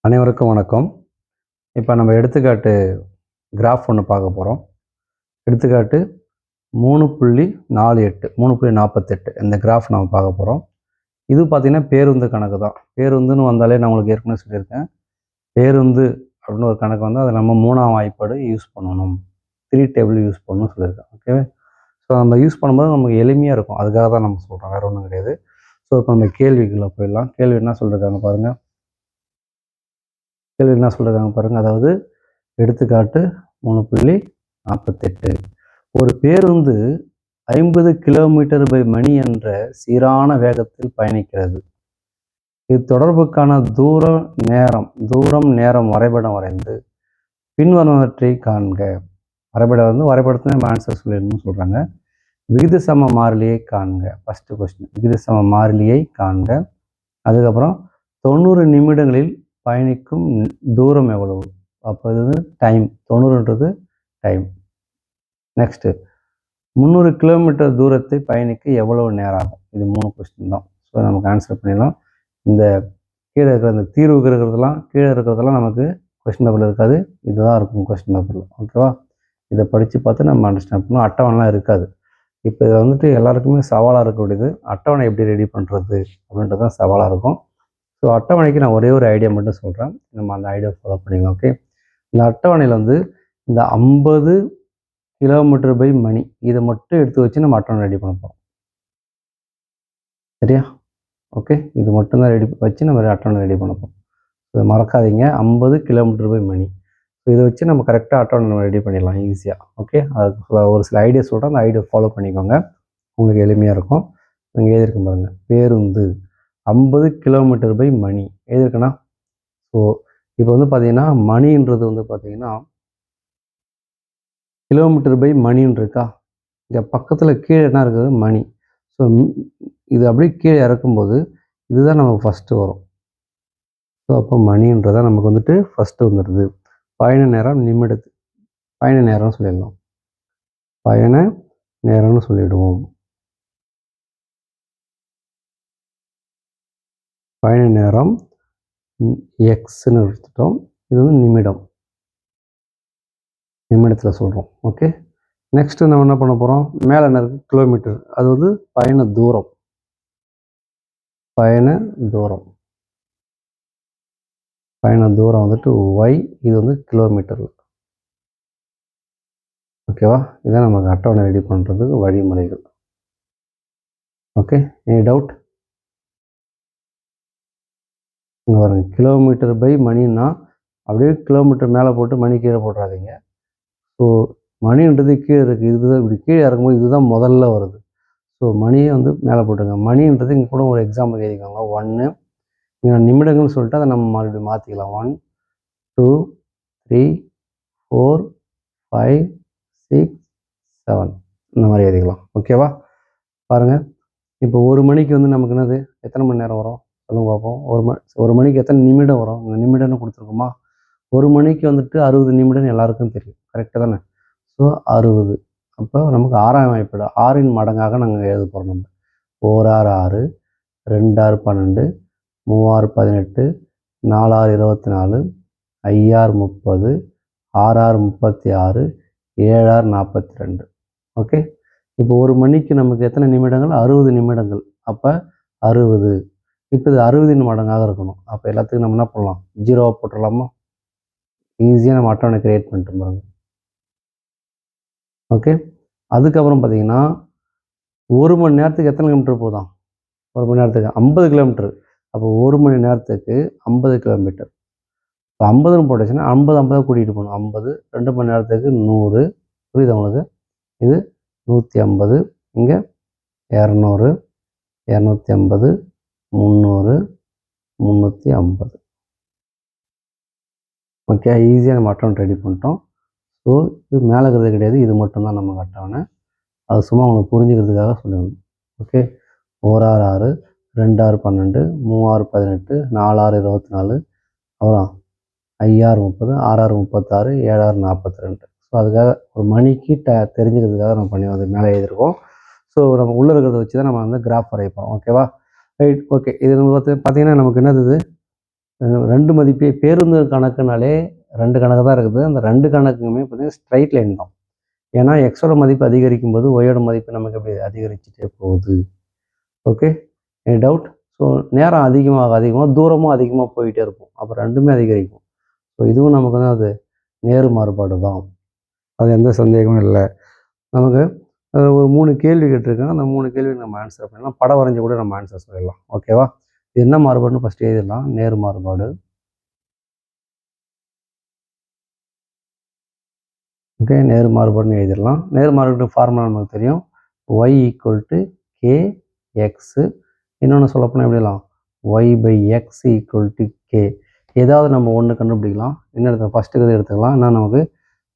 அனைவருக்கும் வணக்கம். இப்போ நம்ம எடுத்துக்காட்டு கிராஃப் ஒன்று பார்க்க போகிறோம். எடுத்துக்காட்டு 3.48 3.48 இந்த கிராஃப் நம்ம பார்க்க போகிறோம். இது பார்த்திங்கன்னா பேருந்து கணக்கு தான். பேருந்துன்னு வந்தாலே நான் உங்களுக்கு ஏற்கனவே சொல்லியிருக்கேன். பேருந்து அப்படின்னு ஒரு கணக்கு வந்து அதை நம்ம 3ஆம் வாய்ப்பாடு யூஸ் பண்ணணும். 3 டேபிள் யூஸ் பண்ணணும்னு சொல்லியிருக்கேன். ஓகே. ஸோ நம்ம யூஸ் பண்ணும்போது நமக்கு எளிமையாக இருக்கும். அதுக்காக தான் நம்ம சொல்கிறோம், வேறு ஒன்றும் கிடையாது. ஸோ இப்போ நம்ம கேள்விக்குள்ளே போயிடலாம். கேள்வி என்ன சொல்லியிருக்காங்க பாருங்கள். அதாவது எடுத்துக்காட்டு 3.48 ஒரு பேருந்து 50 km/மணி என்ற சீரான வேகத்தில் பயணிக்கிறது. இத்தொடர்புக்கான தூரம் நேரம் வரைபடம் வரைந்து பின்வருவனவற்றை காண்க. வரைபடத்துல நம்ம ஆன்சர் சொல்லிடணும்னு சொல்றாங்க. விகித சம மாறிலியை காண்க. ஃபர்ஸ்ட் கொஸ்டின், விகித சம மாறிலியை காண்க. அதுக்கப்புறம் 90 நிமிடங்களில் பயணிக்கும் தூரம் எவ்வளவு? அப்போ இது டைம், 90ன்றது டைம். நெக்ஸ்ட்டு 300 கிலோமீட்டர் தூரத்தை பயணிக்க எவ்வளவு நேரம் ஆகும்? இது 3 கொஸ்டின் தான். ஸோ நமக்கு ஆன்சர் பண்ணிடலாம். இந்த கீழே இருக்கிற இந்த தீர்வுக்கு இருக்கிறதெல்லாம் நமக்கு கொஸ்டின் பேப்பரில் இருக்காது. இதுதான் இருக்கும் கொஸ்டின் பேப்பரில். ஓகேவா? இதை படித்து பார்த்து நம்ம அண்டர்ஸ்டாண்ட் பண்ணணும். அட்டவணைலாம் இருக்காது. இப்போ இதை வந்துட்டு எல்லாருக்குமே சவாலாக இருக்கக்கூடியது. அட்டவணை எப்படி ரெடி பண்ணுறது அப்படின்றது தான் சவாலாக இருக்கும். ஸோ அட்டவணைக்கு நான் ஒரே ஒரு ஐடியா மட்டும் சொல்கிறேன். நம்ம அந்த ஐடியா ஃபாலோ பண்ணிக்கலாம். ஓகே. இந்த அட்டவணையில் வந்து இந்த 50 km/மணி இதை மட்டும் எடுத்து வச்சு நம்ம அட்டவணை ரெடி பண்ண போகிறோம். சரியா? ஓகே. இது மட்டும்தான் வச்சு நம்ம அட்டவணை ரெடி பண்ண போகிறோம். இதை மறக்காதீங்க. 50 km/மணி. ஸோ இதை வச்சு நம்ம கரெக்டாக அட்டவணை நம்ம ரெடி பண்ணிடலாம் ஈஸியாக. ஓகே. அதுக்கு ஒரு சில ஐடியா சொல்கிறேன். அந்த ஐடியா ஃபாலோ பண்ணிக்கோங்க. உங்களுக்கு எளிமையாக இருக்கும். நீங்கள் எழுதியிருக்கும் பாருங்கள். பேருந்து 50 km/மணி எழுதியிருக்கேன்னா. ஸோ இப்போ வந்து பார்த்தீங்கன்னா மணின்றது வந்து பார்த்தீங்கன்னா km/மணின்னு இருக்கா? இங்கே பக்கத்தில் கீழே என்ன இருக்குது? மணி. ஸோ இது அப்படியே கீழே இறக்கும்போது இதுதான் நமக்கு ஃபஸ்ட்டு வரும். ஸோ அப்போ மணின்றதான் நமக்கு வந்துட்டு ஃபஸ்ட்டு வந்துடுது. பயண நேரம் பயண நேரம்னு சொல்லிடலாம். பயண நேரம்னு சொல்லிடுவோம். பயண நேரம் எக்ஸ்ன்னு எடுத்துட்டோம். இது வந்து நிமிடத்தில் சொல்கிறோம். ஓகே. நெக்ஸ்ட்டு நம்ம என்ன பண்ண போகிறோம்? மேலே என்ன இருக்குது? கிலோமீட்டர். அது வந்து பயண தூரம். பயண தூரம் வந்துட்டு ஒய். இது வந்து கிலோமீட்டர். ஓகேவா? இதான் நமக்கு அட்டவணை ரெடி பண்ணுறதுக்கு வழிமுறைகள். ஓகே. Any doubt? இங்கே பாருங்க, km/மணின்னா அப்படியே கிலோமீட்டர் மேலே போட்டு மணி கீழே போட்டுறாதீங்க. ஸோ மணின்றது கீழே இருக்குது. இதுதான் இப்படி கீழே இறக்கும்போது இதுதான் முதல்ல வருது. ஸோ மணியை வந்து மேலே போட்டுங்க. மணின்றது இங்கே கூட ஒரு எக்ஸாம்பிள் எழுதிக்கோங்க. 1 இங்கே நிமிடங்கள்னு சொல்லிட்டு அதை நம்ம மறுபடியும் மாற்றிக்கலாம். 1 2 3 4 5 6 7 இந்த மாதிரி எழுதிக்கலாம். ஓகேவா? பாருங்கள். இப்போ ஒரு மணிக்கு வந்து நமக்கு என்னது? எத்தனை மணி நேரம் வரும் சொல்லுங்க பார்ப்போம். ஒரு மணிக்கு எத்தனை நிமிடம் வரும்? இங்கே நிமிடம்னு கொடுத்துருக்கோமா? ஒரு மணிக்கு வந்துட்டு 60 நிமிடம்னு எல்லாருக்கும் தெரியும். கரெக்டாக தானே? ஸோ 60. அப்போ நமக்கு 6ஆம் வாய்ப்பாடு 6இன் மடங்காக நாங்கள் எழுத போகிறோம். நம்ம 1 6 6, 2 6 12, 3 6 18, 4 6 24, 5 6 30, 6 6 36, 7 6 42. ஓகே. இப்போ ஒரு மணிக்கு நமக்கு எத்தனை நிமிடங்கள்? 60 நிமிடங்கள். அப்போ 60. இப்போ இது 60இன் மடங்காக இருக்கணும். அப்போ எல்லாத்துக்கும் நம்ம என்ன பண்ணலாம்? 0 போட்டுடலாமா? ஈஸியாக நம்ம அட்டவணை கிரியேட் பண்ணிட்டு பாருங்க. ஓகே. அதுக்கப்புறம் பார்த்தீங்கன்னா 1 மணி நேரத்துக்கு எத்தனை கிலோமீட்டர் போதாம்? 1 மணி நேரத்துக்கு 50 கிலோமீட்டர். அப்போ 1 மணி நேரத்துக்கு 50 கிலோமீட்டர். இப்போ 50ன்னு போட்டுச்சுன்னா 50 50 கூட்டிகிட்டு போகணும். 50 2 மணி நேரத்துக்கு 100. புரியுது உங்களுக்கு? இது 150. இங்கே 200, 250, 300, 350. ஓகே. ஈஸியாக நம்ம அட்டவணை ரெடி பண்ணிட்டோம். ஸோ இது மேலே இருக்கிறது கிடையாது. இது மட்டும்தான் நமக்கு அட்டவணை. அது சும்மா உங்களுக்கு புரிஞ்சுக்கிறதுக்காக சொல்லணும். ஓகே. 1 6 6, 2 6 12, 3 6 18, 4 6 24, அப்புறம் 5 6 30, 6 6 36, 7 6 42. ஸோ அதுக்காக ஒரு மணிக்கு தெரிஞ்சுக்கிறதுக்காக நம்ம பண்ணி வந்து மேலே எழுதியிருக்கோம். ஸோ நம்ம உள்ளே இருக்கிறத வச்சு தான் நம்ம வந்து கிராஃப் வரைப்போம். ஓகேவா? ரைட். ஓகே. இது நம்ம பார்த்தீங்கன்னா நமக்கு என்னது? 2 மதிப்பே பேருந்து கணக்குனாலே 2 கணக்கு தான் இருக்குது. அந்த 2 கணக்குமே பார்த்தீங்கன்னா ஸ்ட்ரைட் லைன் தான். ஏன்னா எக்ஸோட மதிப்பு அதிகரிக்கும் போது ஒய்யோட மதிப்பு நமக்கு எப்படி அதிகரிச்சுட்டே போகுது. Okay, any doubt? ஸோ நேரம் அதிகமாக தூரமும் அதிகமாக போயிட்டே இருக்கும். அப்போ 2மே அதிகரிக்கும். ஸோ இதுவும் நமக்கு வந்து அது நேர் மாறுபாடு தான். அது எந்த சந்தேகமும் இல்லை. நமக்கு ஒரு 3 கேள்வி கேட்டிருக்காங்க. அந்த 3 கேள்விக்கு நம்ம ஆன்சர் பண்ணலாம். படம் வரைஞ்சி கூட நம்ம ஆன்சர் சொல்லிடலாம். ஓகேவா? இது என்ன மாறுபாடுன்னு ஃபஸ்ட்டு எழுதிடலாம். நேர் மாறுபாடு. ஓகே, நேர் மாறுபாடுன்னு எழுதிடலாம். நேர் மாறுபாடு ஃபார்முலா நமக்கு தெரியும். y = kx. இன்னொன்று சொல்லப்போனால் எப்படிலாம் y/x = k. ஏதாவது நம்ம ஒன்று கண்டுபிடிக்கலாம். என்ன எடுத்துக்கலாம்? ஃபஸ்ட்டுக்கு எடுத்துக்கலாம். ஏன்னா நமக்கு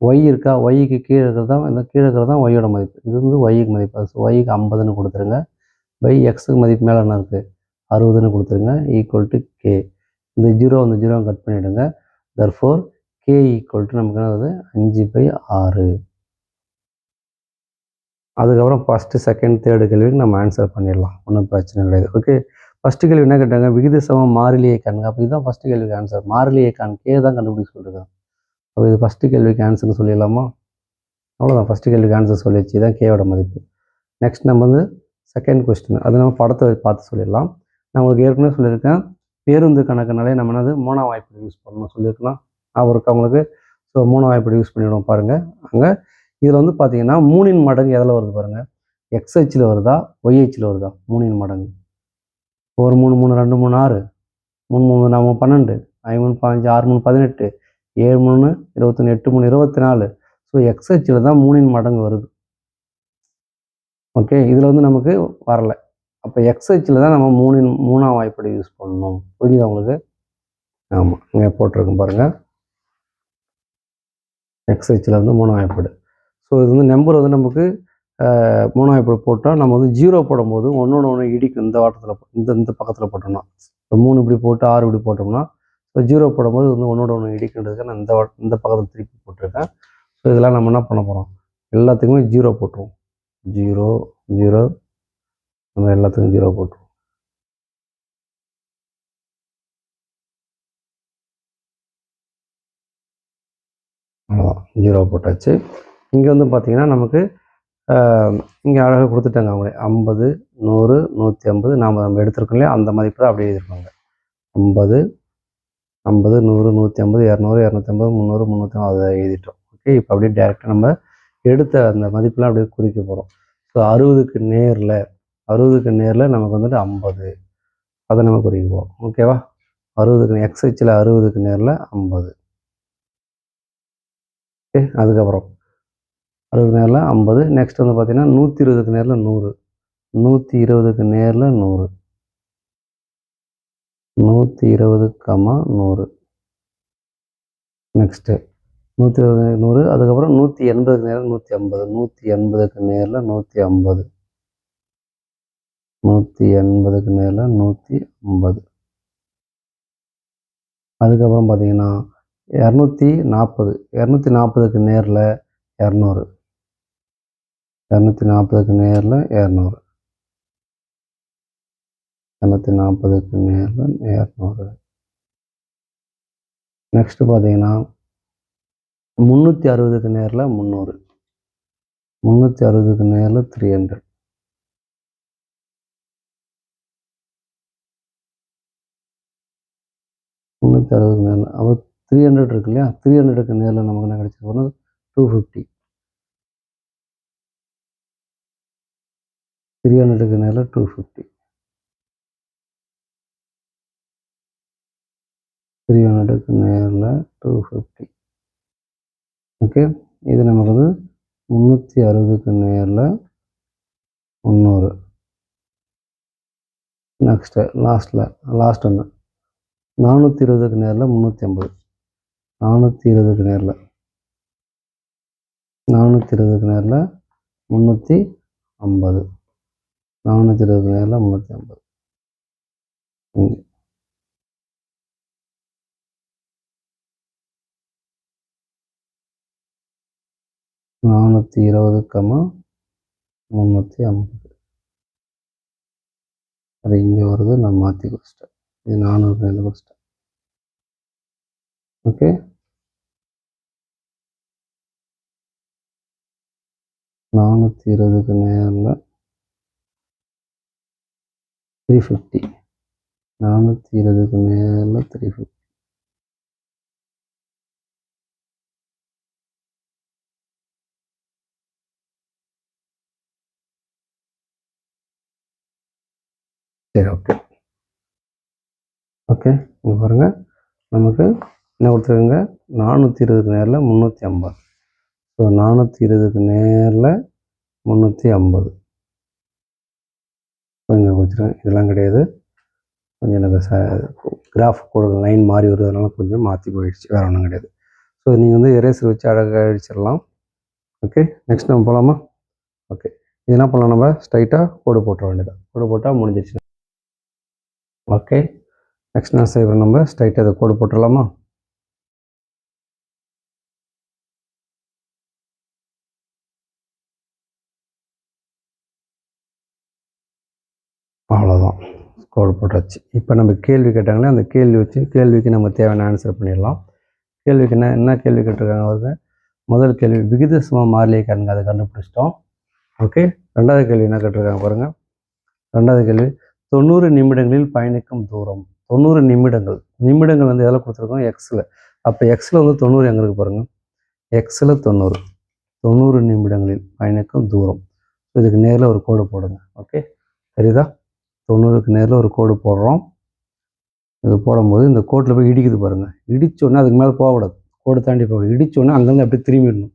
y இருக்கா, yக்கு கீழே இருக்கிறது தான் இந்த கீழே இருக்கிறது தான் yயோட மதிப்பு. இது வந்து yக்கு மதிப்பு. ஸோ yக்கு 50ன்னு கொடுத்துருங்க. பை எக்ஸுக்கு மதிப்பு மேலே என்ன இருக்குது? 60ன்னு கொடுத்துருங்க. = k. இந்த 0 அந்த 0 கட் பண்ணிவிடுங்க. therefore k = நமக்கு என்னது? 5/6. அதுக்கப்புறம் ஃபஸ்ட்டு, செகண்ட், தேர்டு கேள்விக்கு நம்ம ஆன்சர் பண்ணிடலாம். ஒன்றும் பிரச்சனை கிடையாது. ஓகே, ஃபஸ்ட்டு கேள்வி என்ன கேட்டாங்க? விகித சமம் மாறிலியை காண்க. அப்போ இதுதான் ஃபஸ்ட்டு கேள்விக்கு ஆன்சர். மாறிலியை காண் கே தான் கண்டுபிடிக்க சொல்லியிருக்காங்க. அப்போ இது ஃபஸ்ட்டு கேள்விக்கு ஆன்சர்னு சொல்லிடலாமா? அவ்வளோதான், ஃபஸ்ட்டு கேள்விக்கு ஆன்சர் சொல்லிடுச்சு. இதான் கேவோட மதிப்பு. நெக்ஸ்ட் நம்ம வந்து செகண்ட் கொஸ்டின், அது நம்ம படத்தை பார்த்து சொல்லிடலாம். நான் உங்களுக்கு ஏற்கனவே சொல்லியிருக்கேன், பேருந்து கணக்குனாலே நம்ம என்னது 3ஆம் வாய்ப்பாடு யூஸ் பண்ணணும் சொல்லியிருக்கலாம். அவருக்கு அவங்களுக்கு ஸோ 3ஆம் வாய்ப்பாடு யூஸ் பண்ணிவிடுவோம் பாருங்கள். அங்கே இதில் வந்து பார்த்தீங்கன்னா 3ன் மடங்கு எதில் வருது பாருங்கள். எக்ஸ் அச்சில் வருதா, ஒய் அச்சில் வருதா? 3ன் மடங்கு. 1 3 3 2 3 6, 3 3 4 12, 5 3 15, 6 3 18, 7 3 21, 8 3 24. ஸோ எக்ஸ் அச்சில் தான் 3ன் மடங்கு வருது. ஓகே, இதில் வந்து நமக்கு வரலை. அப்போ எக்ஸ் அச்சில் தான் நம்ம 3ஆம் வாய்ப்பாடு யூஸ் பண்ணணும். புரியுதா உங்களுக்கு? ஆமாம், இங்கே போட்டிருக்கோம் பாருங்கள். எக்ஸ் அச்சில் வந்து 3ஆம் வாய்ப்பாடு. ஸோ இது வந்து நம்பர் வந்து நமக்கு 3ஆம் வாய்ப்பாடு போட்டால் நம்ம வந்து 0 போடும்போது ஒன்றோட ஒன்று இடிக்கும். இந்த வாட்டத்தில் இந்த பக்கத்தில் போட்டோம்னா, இப்போ 3 இப்படி போட்டு 6 இப்படி போட்டோம்னா, இப்போ 0 போடும்போது வந்து ஒன்றோட ஒன்று இடிக்கின்றதுக்கு நான் இந்த பக்கத்தில் திருப்பி போட்டிருக்கேன். ஸோ இதெல்லாம் நம்ம என்ன பண்ண போகிறோம்? எல்லாத்துக்குமே 0 போட்டுருவோம். 0 0 நம்ம எல்லாத்துக்கும் 0 போட்டுருவோம். அவ்வளோதான், 0 போட்டாச்சு. இங்கே வந்து பார்த்தீங்கன்னா நமக்கு இங்கே அழகாக கொடுத்துட்டாங்க அவங்களே. 50 100 150 நம்ம எடுத்துருக்கோம் இல்லையா, அந்த மதிப்பு தான் அப்படியே எழுதியிருப்பாங்க. 50 50 100 150 200 250 300 350 அதை எழுதிட்டோம். ஓகே, இப்போ அப்படியே டேரெக்டாக நம்ம எடுத்த அந்த மதிப்பெலாம் அப்படியே குறிக்க போகிறோம். ஸோ 60க்கு நேரில் நமக்கு வந்துட்டு 50, அதை நம்ம குறிக்குவோம். ஓகேவா? 60க்கு எக்ஸ் அச்சில் 60க்கு நேரில் 50. ஓகே, அதுக்கப்புறம் 60க்கு நேரில் 50. நெக்ஸ்ட் வந்து பார்த்தீங்கன்னா 120க்கு நேரில் 100, 120க்கு நேரில் 100, 120, 100. நெக்ஸ்ட்டு 120 100. அதுக்கப்புறம் 180க்கு நேரில் 150, 180க்கு நேரில் 150, 180க்கு நேரில் 150. அதுக்கப்புறம் பார்த்தீங்கன்னா 240, 240க்கு நேரில் 200, 240க்கு நேரில் 200, 240க்கு நேரில் 200. நெக்ஸ்ட்டு பார்த்தீங்கன்னா 360க்கு நேரில் 300, 360க்கு நேரில் 300. 360க்கு நேரில் அப்போ 300 இருக்கு இல்லையா, 300க்கு நேரில் நமக்கு என்ன கிடைச்சிருக்கோம்னா 250. 300க்கு நேரில் 250, 300க்கு நேரில் 250. ஓகே, இது நமக்கு வந்து 360க்கு நேரில் 300. நெக்ஸ்ட்டு லாஸ்ட் ஒன்று 420க்கு நேரில் 350, 420க்கு நேரில் 420க்கு நேரில் 350, 420க்கு நேரில் 350. 420, 350. அது இங்கே வருது, நான் மாற்றி குறிச்சிட்டேன். இது 400 குறிச்சிட்டேன். ஓகே, 420க்கு நேரில் 350, 420க்கு நேரில் 350. சரி, ஓகே ஓகே. இங்கே பாருங்கள், நமக்கு என்ன கொடுத்துருக்குங்க, 420க்கு நேரில் 350. ஸோ 420க்கு நேரில் 350 கொஞ்சம் கொடுத்துருங்க. இதெல்லாம் கிடையாது, கொஞ்சம் எனக்கு கிராஃப் கோடு லைன் மாறி வருவதனால கொஞ்சம் மாற்றி போயிடுச்சு, வேறு ஒன்றும் கிடையாது. ஸோ நீங்கள் வந்து எரேசர் வச்சு அழகாக அடிச்சிடலாம். ஓகே, நெக்ஸ்ட் நம்ம போகலாமா? ஓகே, இது என்ன பண்ணலாம், நம்ம ஸ்ட்ரைட்டாக கோடு போட்டுற வேண்டியதான். கோடு போட்டால் முடிஞ்சிடுச்சு. ஓகே, நெக்ஸ்ட் நான் செய்கிறோம், நம்ம ஸ்ட்ரைட்டாக இதை கோடு போட்டுடலாமா? அவ்வளோதான், கோடு போட்டாச்சு. இப்போ நம்ம கேள்வி கேட்டாங்களே, அந்த கேள்வி வச்சு கேள்விக்கு நம்ம தேவையான ஆன்சர் பண்ணிடலாம். கேள்விக்கு என்ன கேள்வி கேட்டிருக்காங்க அவருக்கு? முதல் கேள்வி விகித சம மாறிலியை காண்க, அதை கண்டுபிடிச்சிட்டோம். ஓகே, ரெண்டாவது கேள்வி என்ன கேட்டிருக்காங்க பாருங்கள். ரெண்டாவது கேள்வி 90 நிமிடங்களில் பயணிக்கும் தூரம். 90 நிமிடங்கள், நிமிடங்கள் வந்து எதில் கொடுத்துருக்கோம், எக்ஸில். அப்போ எக்ஸில் வந்து 90 எங்கே இருக்குது பாருங்கள், எக்ஸில் 90 நிமிடங்களில் பயணிக்கும் தூரம். இதுக்கு நேரில் ஒரு கோடு போடுங்க. ஓகே, சரிதா? 90க்கு நேரில் ஒரு கோடு போடுறோம். இது போடும்போது இந்த கோட்டில் போய் இடிக்குது பாருங்கள், இடித்தோடனே அதுக்கு மேலே போகக்கூடாது, கோடு தாண்டி போக, இடித்தோடனே அங்கேருந்து அப்படியே திரும்பிடணும்.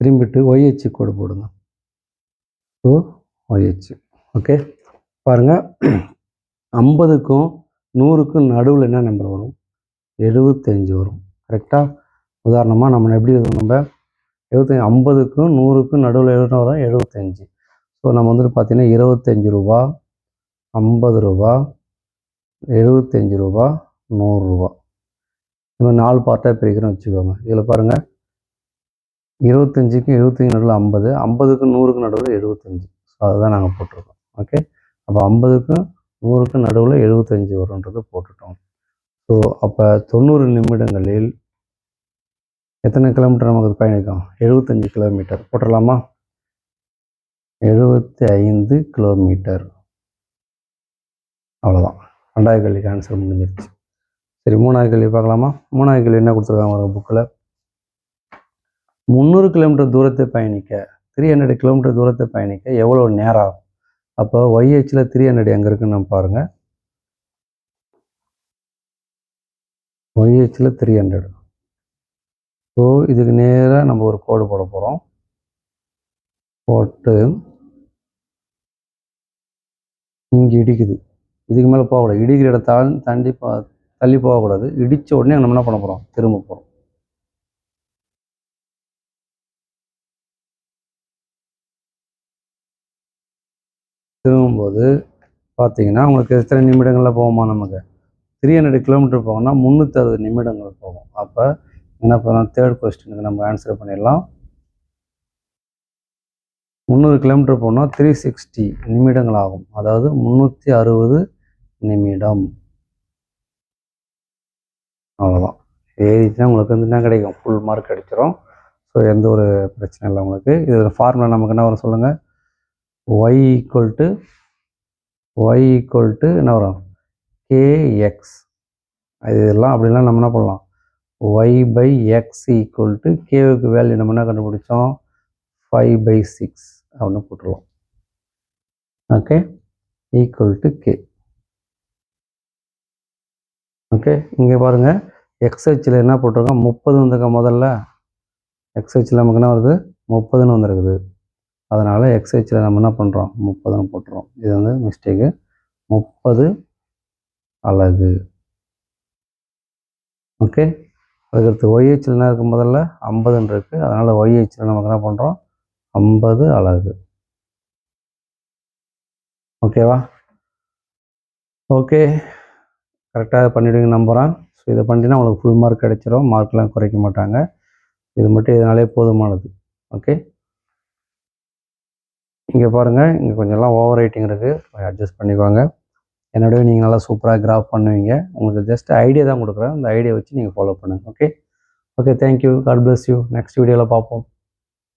திரும்பிட்டு ஒய்ஹெச் கோடு போடுங்க. So YH. ஓகே, பாருங்கள், 50க்கும் 100க்கும் நடுவில் என்ன நம்பர் வரும், 75 வரும். கரெக்டாக? உதாரணமாக நம்ம எப்படி வரும், நம்ம 50க்கும் 100க்கும் நடுவில் என்ன வரும், 75. ஸோ நம்ம வந்துட்டு பார்த்தீங்கன்னா 25 ரூபா, 50 ரூபா, 75 ரூபா, 100 ரூபா. இந்த மாதிரி 4 பார்ட்டாக பிரிக்கிறோம் வச்சுக்கோங்க. இதில் பாருங்கள், 25க்கும் 75 நடுவில் 50, 50க்கும் 100க்கும் நடுவில் 75. ஸோ அதுதான் நாங்கள் போட்டிருக்கோம். ஓகே, அப்போ 50க்கும் 100க்கும் நடுவில் 75 வரும்ன்றது போட்டுட்டோம். ஸோ அப்போ 90 நிமிடங்களில் எத்தனை கிலோமீட்டர் நமக்கு பயணிக்கும், 75 கிலோமீட்டர் போட்டுடலாமா? 75 கிலோமீட்டர். அவ்வளோதான், ரெண்டாவது கேள்விக்கு ஆன்சர் முடிஞ்சிருச்சு. சரி, மூணாவது கேள்வி பார்க்கலாமா? மூணாவது கேள்வி என்ன கொடுத்துருக்காங்க புக்கில், 300 கிலோமீட்டர் தூரத்தை பயணிக்க, 300 கிலோமீட்டர் தூரத்தை பயணிக்க எவ்வளோ நேரம் ஆகும்? அப்போ ஒய்ஹெச்சில் 300 எங்கே இருக்குன்னு நம்ம பாருங்கள். ஒய்ஹெச்சில் 300. ஸோ இதுக்கு நேராக நம்ம ஒரு கோடு போட போகிறோம். போட்டு இங்கே இடிக்குது, இதுக்கு மேலே போகக்கூடாது, இடிக்கிற இடத்தால் தள்ளி போகக்கூடாது. இடித்த உடனே நம்ம என்ன பண்ண போகிறோம், திரும்ப போகிறோம். திரும்பும்போது பார்த்தீங்கன்னா உங்களுக்கு எத்தனை நிமிடங்களில் போகுமா, நமக்கு 300 கிலோமீட்டர் போகணும்னா 360 நிமிடங்கள் போகும். அப்போ என்ன பண்ணலாம், தேர்ட் கொஸ்டினுக்கு நம்ம ஆன்சர் பண்ணிடலாம். 300 கிலோமீட்டர் போனால் 360 நிமிடங்கள் ஆகும், அதாவது 360 நிமிடம். அவ்வளோதான், எழுதிச்சுன்னா உங்களுக்கு வந்து என்ன கிடைக்கும், ஃபுல் மார்க் கிடைச்சிரும். ஸோ எந்த ஒரு பிரச்சனை இல்லை உங்களுக்கு. இதில் ஃபார்முலா நமக்கு என்ன வரும் சொல்லுங்கள், ஒய் ஈக்குவல் டு என்ன வரும், கேஎக்ஸ். இதெல்லாம் அப்படிலாம் நம்ம என்ன பண்ணலாம், y/x ஈக்குவல் டு கேவுக்கு வேல்யூ நம்ம என்ன கண்டுபிடிச்சோம், 5/6 அப்படின்னு போட்டுருவோம். Okay, equal to K. Okay, இங்கே பாருங்கள், எக்ஸ்ஹெச்சில் என்ன போட்டிருக்கோம், 30 வந்துருக்க முதல்ல. எக்ஸ்ஹெச்சில் நமக்கு என்ன வருது, 30ன்னு வந்துருக்குது. அதனால் எக்ஸ்ஹெச்சில் நம்ம என்ன பண்ணுறோம், 30ன்னு போட்டுறோம். இது வந்து மிஸ்டேக்கு, 30 அலகு. ஓகே, அதுக்கடுத்து ஒய்ஹெச்சில் என்ன இருக்குது, முதல்ல 50ன்னு இருக்குது. அதனால் ஒய்ஹெச்சில் நமக்கு என்ன பண்ணுறோம், 50 அலகு. ஓகேவா? ஓகே, கரெக்டாக பண்ணிவிடுங்க நம்புகிறேன். ஸோ இதை பண்ணிட்டீங்கன்னா உங்களுக்கு ஃபுல் மார்க் கிடைச்சிரும், மார்க்லாம் குறைக்க மாட்டாங்க. இது மட்டும் இதனாலே போதுமானது. ஓகே, இங்கே பாருங்கள், இங்கே கொஞ்சம்லாம் ஓவர் ரைட்டிங் இருக்குது, அட்ஜஸ்ட் பண்ணிக்குவாங்க. என்னோடய நீங்கள் நல்லா சூப்பராக கிராஃப் பண்ணுவீங்க. உங்களுக்கு ஜஸ்ட் ஐடியா தான் கொடுக்குறேன். அந்த ஐடியா வச்சு நீங்கள் ஃபாலோ பண்ணுங்கள். Okay. Okay, thank you. God bless you. Next வீடியோவில் பார்ப்போம்.